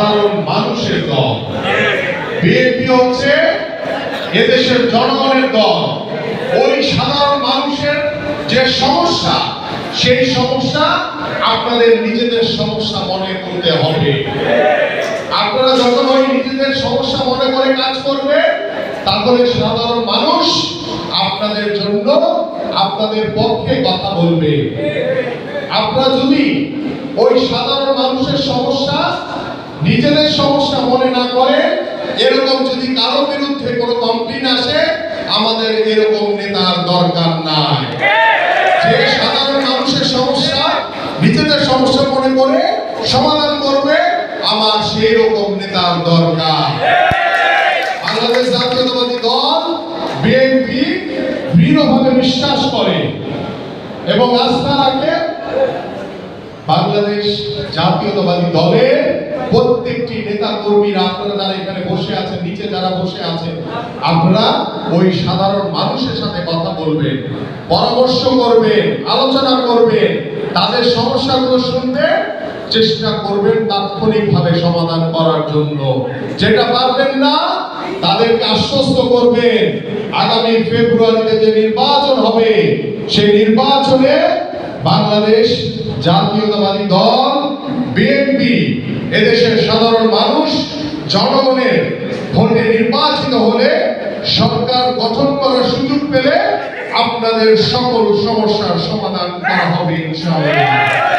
সাধারণ মানুষের দল। বিএনপি হচ্ছে এদেশের জনগণের দল। ওই সাধারণ মানুষের যে সমস্যা, সেই সমস্যা আপনাদের নিজেদের সমস্যা মনে করতে হবে। আপনারা যখন ওই নিজেদের সমস্যা মনে করে কাজ করবে, তাহলে সাধারণ মানুষ আপনাদের জন্য, আপনাদের পক্ষে কথা বলবে। আপনারা যদি ওই সাধারণ মানুষের সমস্যা নিজেদের সমস্যা মনে না করে, এরকম যদি কারো বিরুদ্ধে কোনো কমপ্লেইন আসে, আমাদের এরকম নেতার দরকার নাই। যে সাধারণ মানুষের সমস্যা নিজেদের সমস্যা মনে করে সমাধান করবে, আমার সেই রকম নেতার দরকার। বাংলাদেশ জাতীয়তাবাদী দল বিএনপি দৃঢ়ভাবে বিশ্বাস করে এবং আস্থা রাখে বাংলাদেশ জাতীয়তাবাদী দলের প্রত্যেকটি নেতা কর্মীরা, আপনারা যারা এখানে বসে আছেন, নিচে যারা বসে আছেন, আপনারা ওই সাধারণ মানুষের সাথে কথা বলবেন, পরামর্শ করবেন, আলোচনা করবেন, তাদের সমস্যাগুলো শুনতে চেষ্টা করবেন তাৎক্ষণিকভাবে সমাধান করার জন্য। যেটা পারবেন না, তাদেরকে আশ্বস্ত করবেন আগামী ফেব্রুয়ারিতে যে নির্বাচন হবে, সেই নির্বাচনে বাংলাদেশ জাতীয়তাবাদী দল বিএনপি এদেশের সাধারণ মানুষ জনগণের ভোটে নির্বাচিত হলে, সরকার গঠন করার সুযোগ পেলে আপনাদের সকল সমস্যার সমাধান করা হবে ইনশাআল্লাহ।